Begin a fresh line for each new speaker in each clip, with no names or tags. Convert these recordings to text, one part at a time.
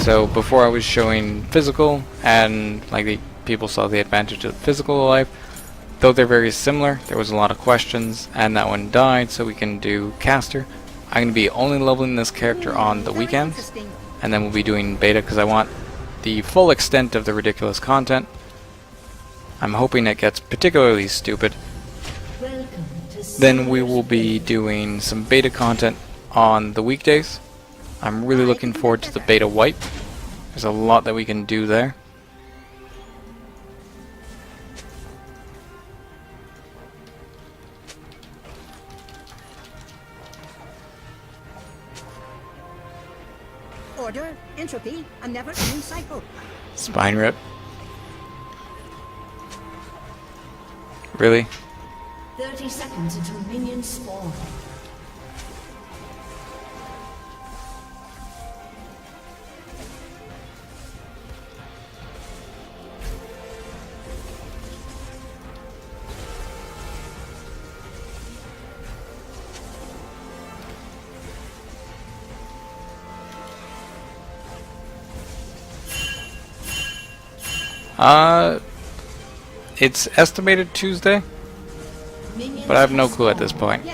So before I was showing physical, and like the people saw the advantage of physical life. Though they're very similar, there was a lot of questions, and that one died, so we can do caster. I'm going to be only leveling this character on the weekends, and then we'll be doing beta because I want the full extent of the ridiculous content. I'm hoping it gets particularly stupid. Then we will be doing some beta content on the weekdays. I'm really looking forward to the beta wipe. There's a lot that we can do there.
Order, entropy, a never-ending cycle.
Spine rip. Really?
30 seconds until minions spawn.
It's estimated Tuesday, but I have no clue at this point.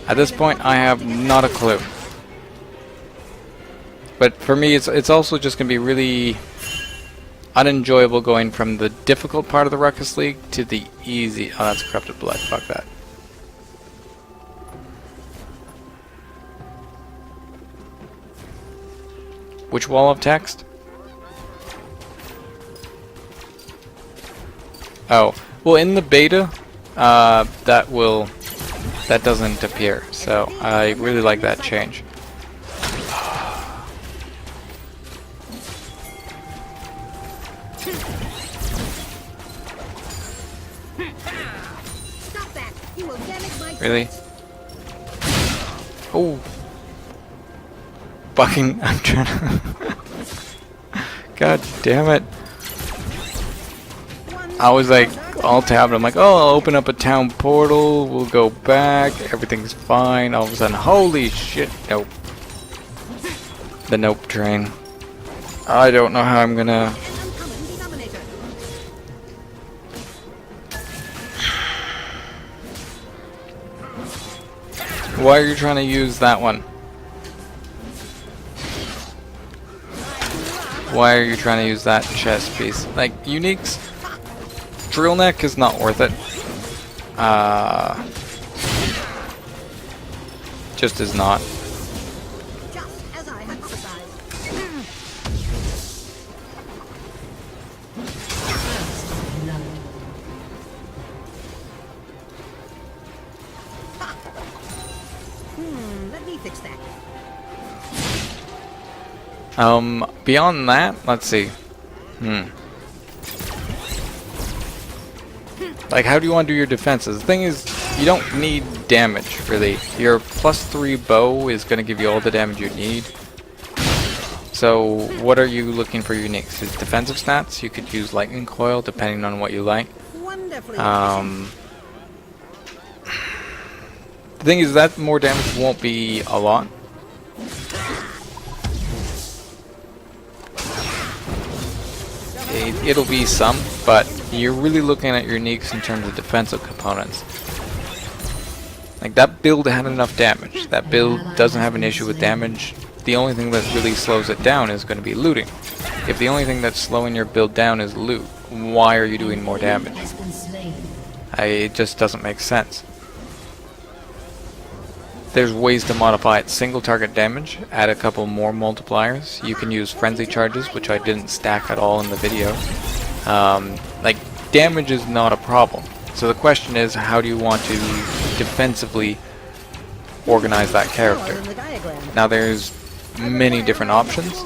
At this point, I have not a clue. But for me, it's also just going to be really unenjoyable going from the difficult part of the Ruckus League to the easy. Oh, that's corrupted blood. Fuck that. Which wall of text? Oh, well, in the beta, that doesn't appear. So I really like that change. Really? Oh, fucking! I'm trying to. God damn it! I was like all tabbed. I'm like, oh, I'll open up a town portal. We'll go back. Everything's fine. All of a sudden, holy shit! Nope. The nope train. I don't know how I'm gonna. Why are you trying to use that one? Why are you trying to use that chest piece? Like, uniques? Drill neck is not worth it. Just is not.
Let me fix that.
Beyond that, let's see. Like, how do you want to do your defenses? The thing is, you don't need damage, really. Your +3 bow is going to give you all the damage you need. So, what are you looking for uniques? Is defensive stats? You could use lightning coil, depending on what you like. The thing is that more damage won't be a lot. It'll be some, but you're really looking at your uniques in terms of defensive components. Like, that build had enough damage. That build doesn't have an issue with damage. The only thing that really slows it down is going to be looting. If the only thing that's slowing your build down is loot, why are you doing more damage? It just doesn't make sense. There's ways to modify it. Single target damage, add a couple more multipliers. You can use frenzy charges, which I didn't stack at all in the video. Like, damage is not a problem. So the question is, how do you want to defensively organize that character? Now there's many different options,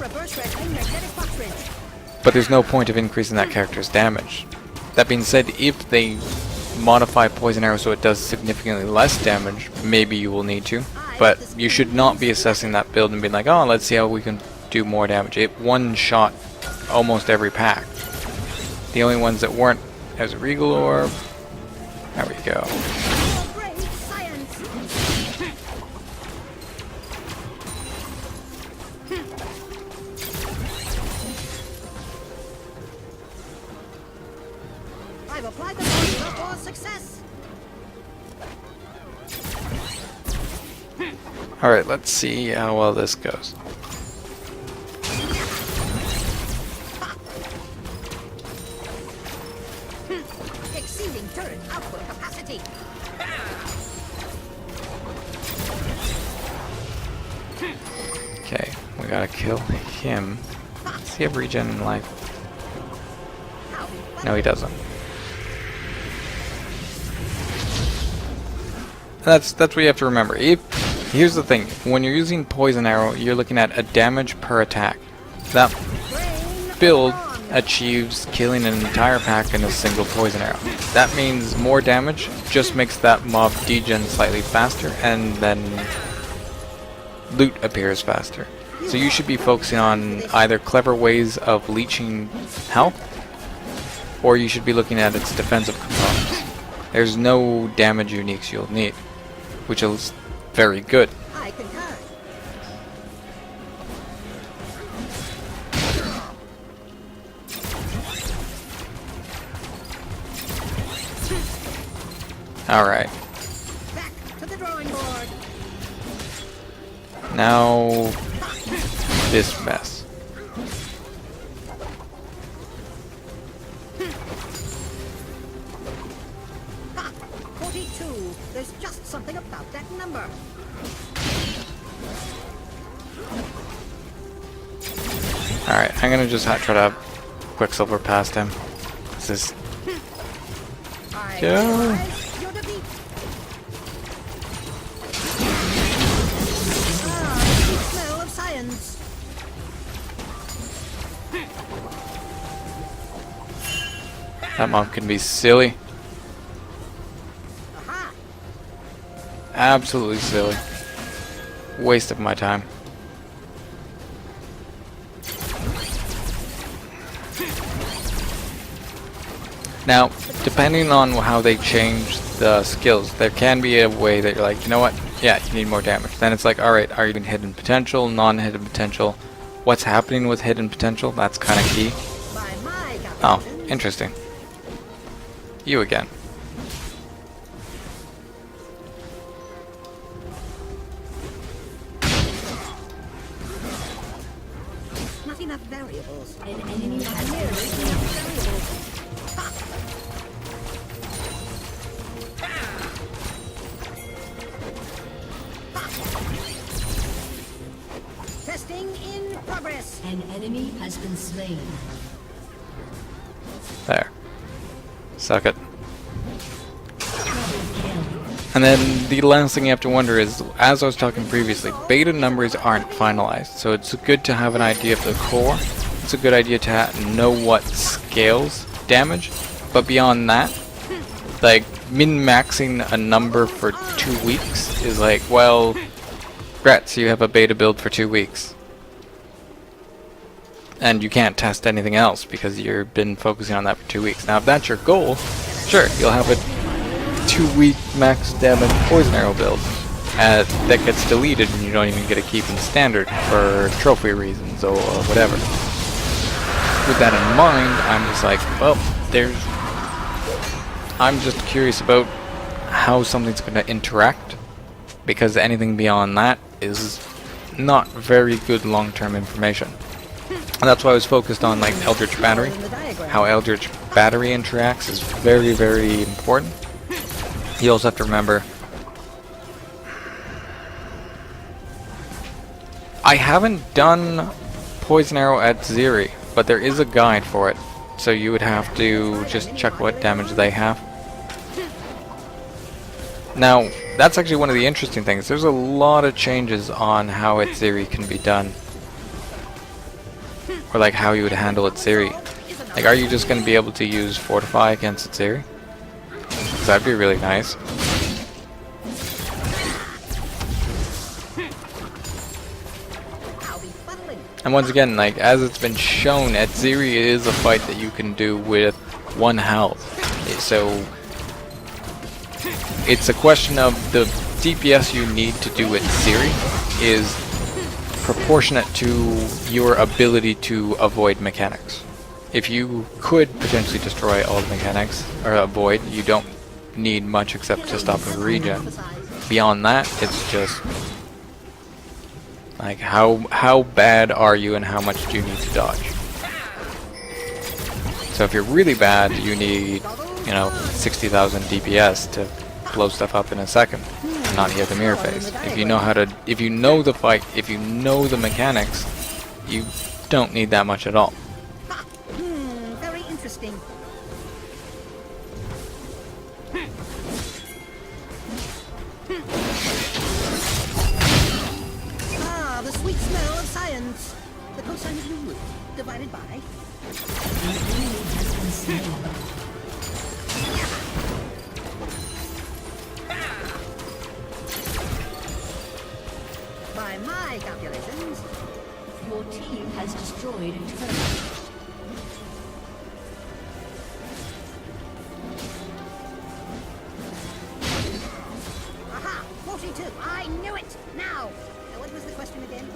but there's no point of increasing that character's damage. That being said, if they modify poison arrow so it does significantly less damage, maybe you will need to, but you should not be assessing that build and being like, oh, let's see how we can do more damage. It one-shot almost every pack. The only ones that weren't as a Regal Orb. There we go.
I've applied the formula for success.
Alright, let's see how well this goes.
Exceeding turret output capacity.
Okay, we gotta kill him. Does he have regen in life? No, he doesn't. That's what you have to remember. Here's the thing, when you're using poison arrow, you're looking at a damage per attack. That build achieves killing an entire pack in a single poison arrow. That means more damage just makes that mob degen slightly faster, and then loot appears faster. So you should be focusing on either clever ways of leeching health, or you should be looking at its defensive components. There's no damage uniques you'll need, which is very good.
I concur.
Alright,
Back to the drawing board.
now this mess.
Ha! 42. There's just something about that number.
Alright, I'm gonna just try to Quicksilver past him. This is...
I
Go.
realize your defeat. Ah, the smell of science.
That mob can be silly.
Aha!
Absolutely silly. Waste of my time. Now, depending on how they change the skills, there can be a way that you're like, you know what? Yeah, you need more damage. Then it's like, alright, are you in hidden potential, non-hidden potential? What's happening with hidden potential? That's kind of key.
By my
Oh,
calculations,
interesting. You again.
not enough variables.
An enemy has
Nearly
been slain.
enough variables. Testing in progress.
An enemy has been slain.
There. Suck it.
Double kill.
And then the last thing you have to wonder is, as I was talking previously, beta numbers aren't finalized, so it's good to have an idea of the core. It's a good idea to know what scales damage, but beyond that, like min-maxing a number for 2 weeks is like, well, congrats, you have a beta build for 2 weeks. And you can't test anything else because you've been focusing on that for 2 weeks. Now if that's your goal, sure, you'll have a 2-week max damage poison arrow build that gets deleted and you don't even get a keep in standard for trophy reasons or whatever. With that in mind, I'm just like, well, I'm just curious about how something's going to interact, because anything beyond that is not very good long-term information. And that's why I was focused on like Eldritch Battery.
In the diagram.
How Eldritch Battery interacts is very, very important. You also have to remember, I haven't done Poison Arrow at Ziri, but there is a guide for it, so you would have to just check what damage they have. Now, that's actually one of the interesting things. There's a lot of changes on how Ziri can be done, or like how you would handle Ziri. Like, are you just going to be able to use Fortify against Ziri? Because that'd be really nice.
I'll be fuddling.
And once again, like, as it's been shown, Ziri is a fight that you can do with 1 health. So, it's a question of the DPS you need to do with Ziri is proportionate to your ability to avoid mechanics. if you could potentially destroy all the mechanics, or avoid, you don't need much except to stop a regen. Beyond that, it's just like how bad are you and how much do you need to dodge. So if you're really bad, you need, you know, 60,000 DPS to blow stuff up in a second and not hit the mirror phase. If you know how to, if you know the fight, if you know the mechanics, you don't need that much at all.
Very interesting. Ah, the sweet smell of science. The cosine of the root divided by.
An enemy has been slain.
By my calculations.
Your team has destroyed a turret.
Aha! 42! I knew it! Now! What was the question again?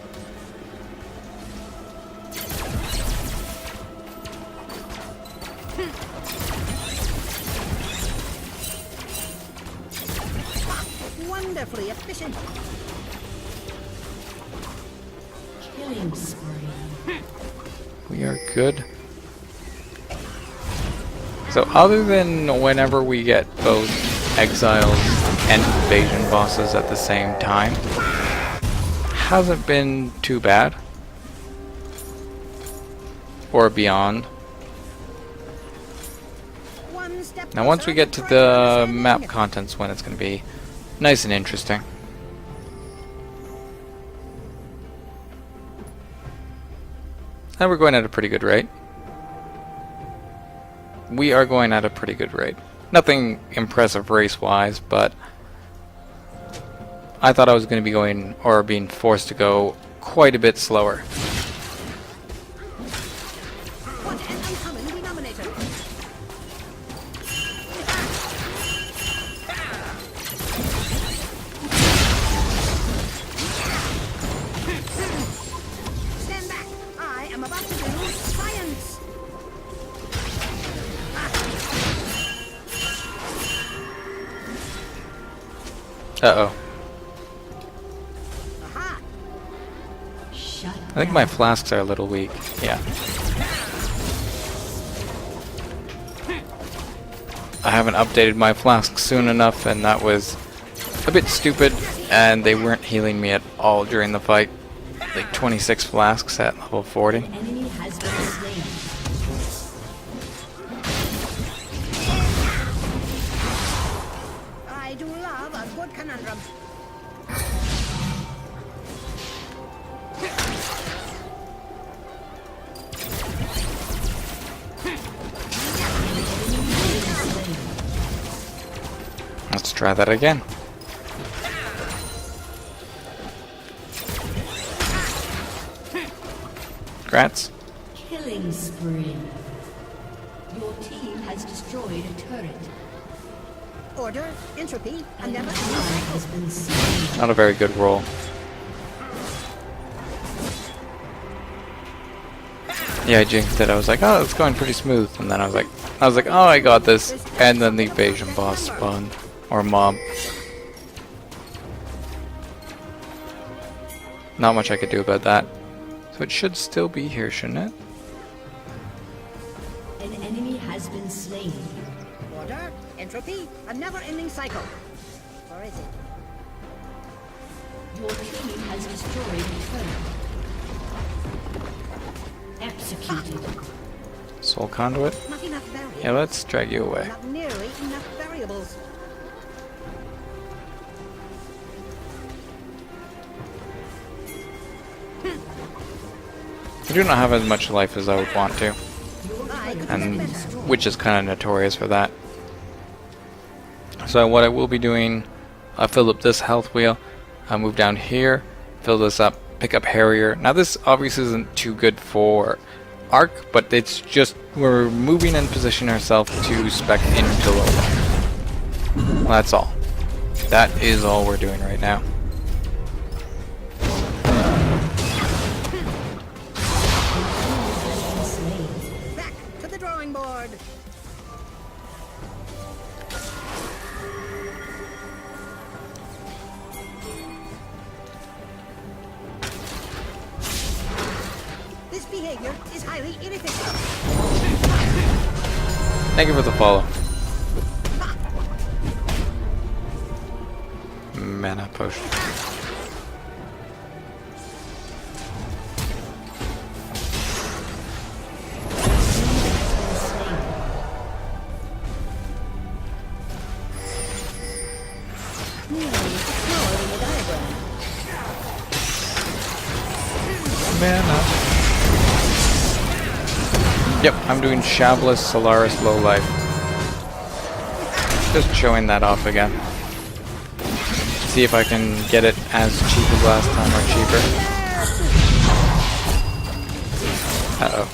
Wonderfully efficient.
Killing spree.
We are good. So other than whenever we get both exiles and invasion bosses at the same time, hasn't been too bad. Or beyond.
One step
Now once we get to the map contents, when it's going to be nice and interesting. And we're going at a pretty good rate. We are going at a pretty good rate. Nothing impressive race-wise, but I thought I was going to be going, or being forced to go, quite a bit slower.
What an uncommon denominator. Stand back. I am about to do science.
Uh-oh.
Aha!
Shut
I think my flasks are a little weak. Yeah. I haven't updated my flasks soon enough, and that was a bit stupid, and they weren't healing me at all during the fight. Like 26 flasks at level 40.
An enemy has been slain.
I do love a good conundrum.
Let's try that again. Grats.
Killing spree. Your team has destroyed a turret.
Order, entropy, and
An
never
ally has been slain.
Not a very good roll. Yeah, I jinxed it. I was like, oh, it's going pretty smooth. And then I was like, oh, I got this. And then the evasion boss spawned. Or mob. Not much I could do about that. So it should still be here, shouldn't it?
An enemy has been slain.
order, entropy, a never-ending cycle. Or is it?
Your team has destroyed a turret. Executed.
Soul conduit.
Not enough variables.
Yeah, let's drag you away.
Not nearly enough variables.
I do not have as much life as I would want to,
I could
and
do better.
which is kind of notorious for that. So what I will be doing, I fill up this health wheel, I move down here, fill this up, pick up Harrier. Now this obviously isn't too good for Arc, but it's just we're moving and positioning ourselves to spec into low life. Well, that's all. That is all we're doing right now.
Back. This behavior is highly inefficient.
Thank you for the follow. Mana potion. Mana. Yep, I'm doing Shabless Solaris Low Life. Just showing that off again. See if I can get it as cheap as last time or cheaper. Uh-oh.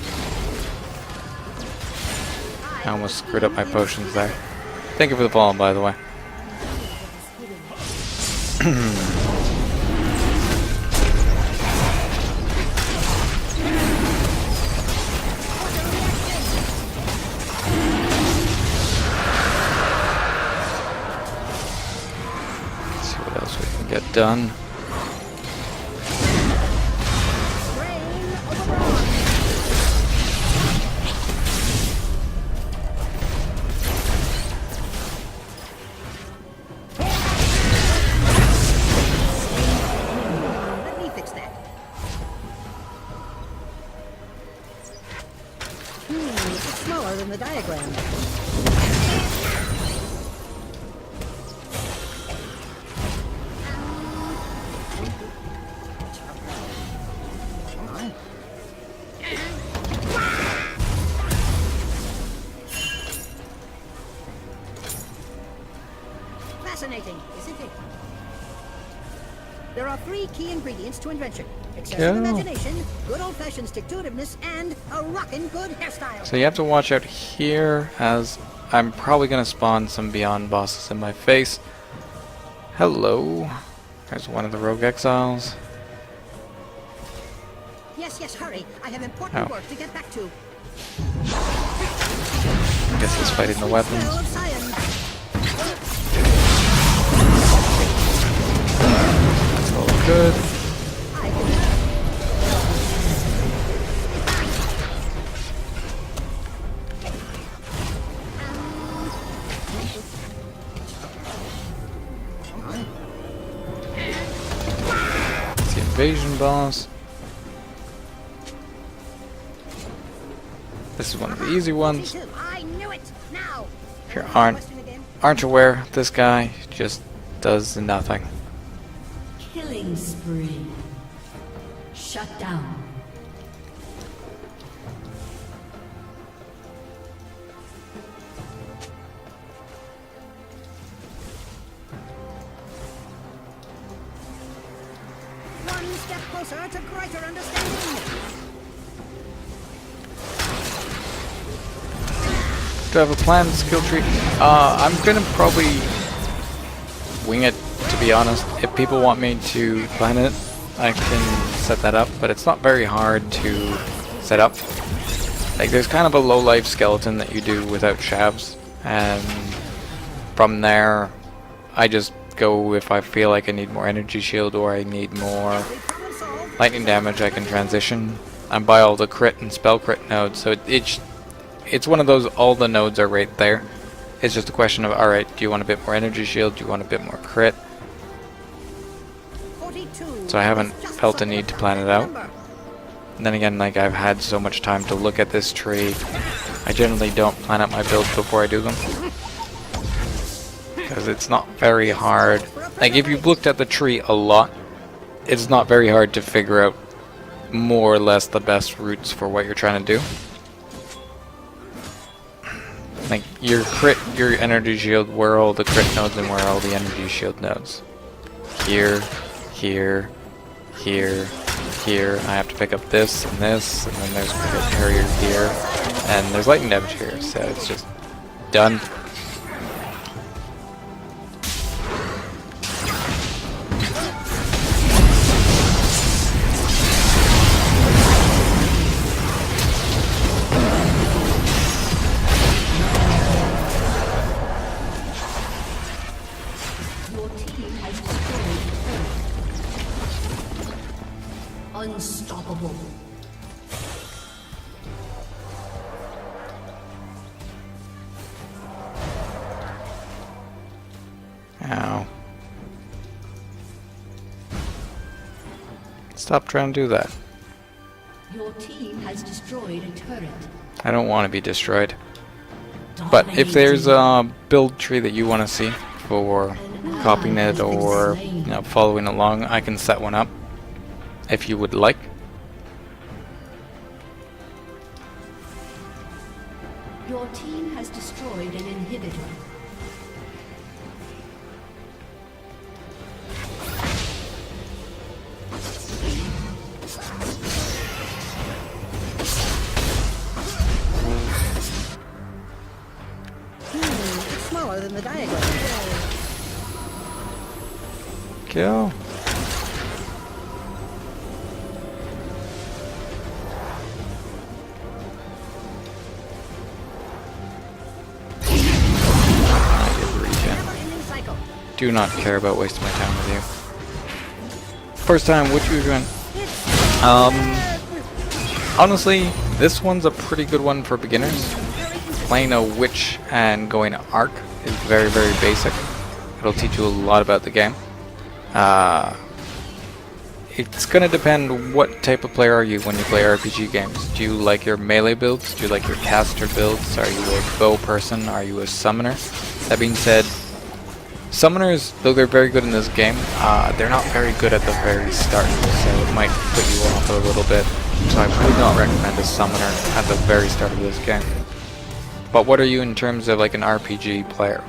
I almost screwed up my potions there. Thank you for the follow, by the way. Get done.
Let me fix that. It's smaller than the diagram. Fascinating, isn't it? There are 3 key ingredients to invention: excessive imagination, good old-fashioned stick-to-itiveness, and a rockin' good hairstyle.
So you have to watch out here, as I'm probably going to spawn some Beyond bosses in my face. Hello. There's one of the rogue exiles.
Yes, hurry. I have important work to get back to.
I guess he's fighting the weapons.
Spell of science.
That's all good.
I can
It's the invasion boss. This is one of the easy ones.
I knew it. Now.
If you aren't aware, this guy just does nothing.
Killing spree. Shut down.
One step closer to greater understanding.
Do I have a planned skill tree? I'm gonna probably wing it, to be honest. If people want me to plan it, I can set that up, but it's not very hard to set up. Like, there's kind of a low-life skeleton that you do without shabs, and from there, I just go if I feel like I need more energy shield or I need more lightning damage, I can transition. I buy all the crit and spell crit nodes, so it's one of those, all the nodes are right there. It's just a question of, alright, do you want a bit more energy shield, do you want a bit more crit? So I haven't felt the need to plan it out. And then again, like, I've had so much time to look at this tree, I generally don't plan out my builds before I do them. Because it's not very hard. Like, if you've looked at the tree a lot, it's not very hard to figure out more or less the best routes for what you're trying to do. Like, your crit, your energy shield, where are all the crit nodes and where are all the energy shield nodes? Here, here, here, here. I have to pick up this, and then there's a carrier here, and there's lightning damage here, so it's just done.
Unstoppable.
Stop trying to do that.
Your team has destroyed a turret.
I don't want to be destroyed. But if there's a build tree that you want to see for copying it or following along, I can set one up if you would like.
Your team has destroyed an inhibitor.
It's smaller than the diagram.
Go.
Never-ending cycle.
Do not care about wasting my time with you. First time, what you doing? Honestly, this one's a pretty good one for beginners. Playing a witch and going to arc is very, very basic. It'll teach you a lot about the game. It's gonna depend what type of player are you when you play RPG games. Do you like your melee builds? Do you like your caster builds? Are you a bow person? Are you a summoner? That being said, summoners, though they're very good in this game, they're not very good at the very start, so it might put you off a little bit. So I would not recommend a summoner at the very start of this game. But what are you in terms of like an RPG player?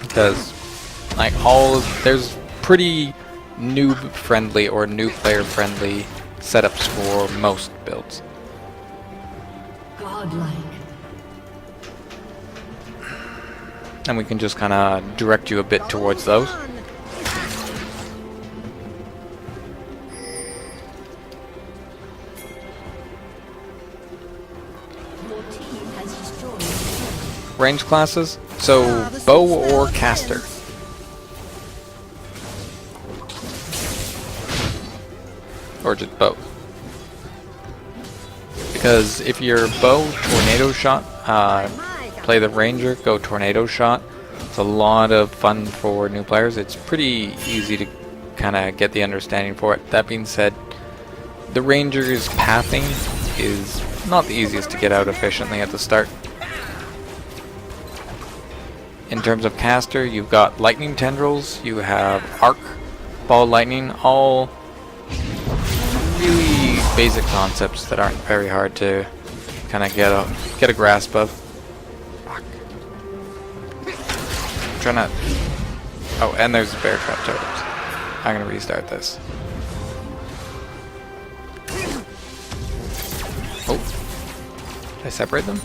Because like there's pretty noob friendly or new player friendly setups for most builds.
Godlike.
And we can just kind of direct you a bit towards those.
Your team has destroyed a turret.
Range classes, so bow or caster. Or just both. Because if you're bow, tornado shot, play the ranger, go tornado shot. It's a lot of fun for new players. It's pretty easy to kind of get the understanding for it. That being said, the ranger's pathing is not the easiest to get out efficiently at the start. In terms of caster, you've got lightning tendrils, you have arc, ball lightning, all really basic concepts that aren't very hard to kind of get a grasp of. Fuck. I'm trying to. Oh, and there's bear trap totems. I'm gonna restart this. Oh, did I separate them?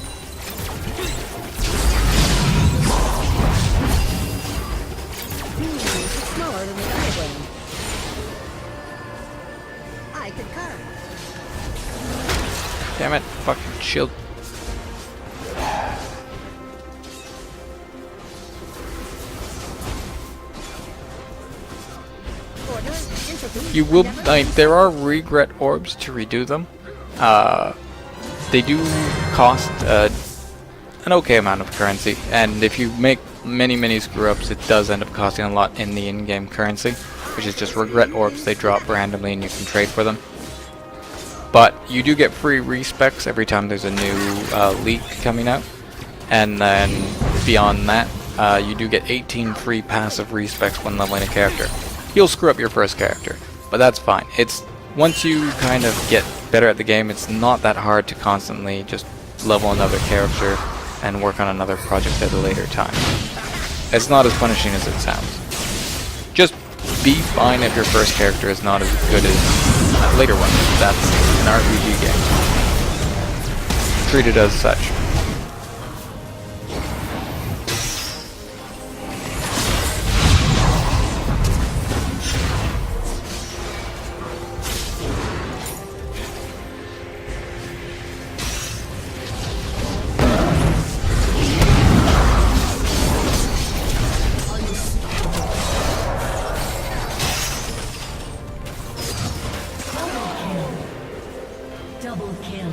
It's smaller than the diagram. I concur.
Damn it! Fucking shield.
Order, entropy,
You will,
never
like, there are regret orbs to redo them. They do cost an okay amount of currency, and if you make many screw-ups, it does end up costing a lot in the in-game currency, which is just regret orbs. They drop randomly and you can trade for them. But you do get free respecs every time there's a new leak coming out, and then beyond that, you do get 18 free passive respecs when leveling a character. You'll screw up your first character, but that's fine. It's once you kind of get better at the game, it's not that hard to constantly just level another character and work on another project at a later time. It's not as punishing as it sounds. Just be fine if your first character is not as good as a later one. That's an RPG game. Treat it as such.
Double kill.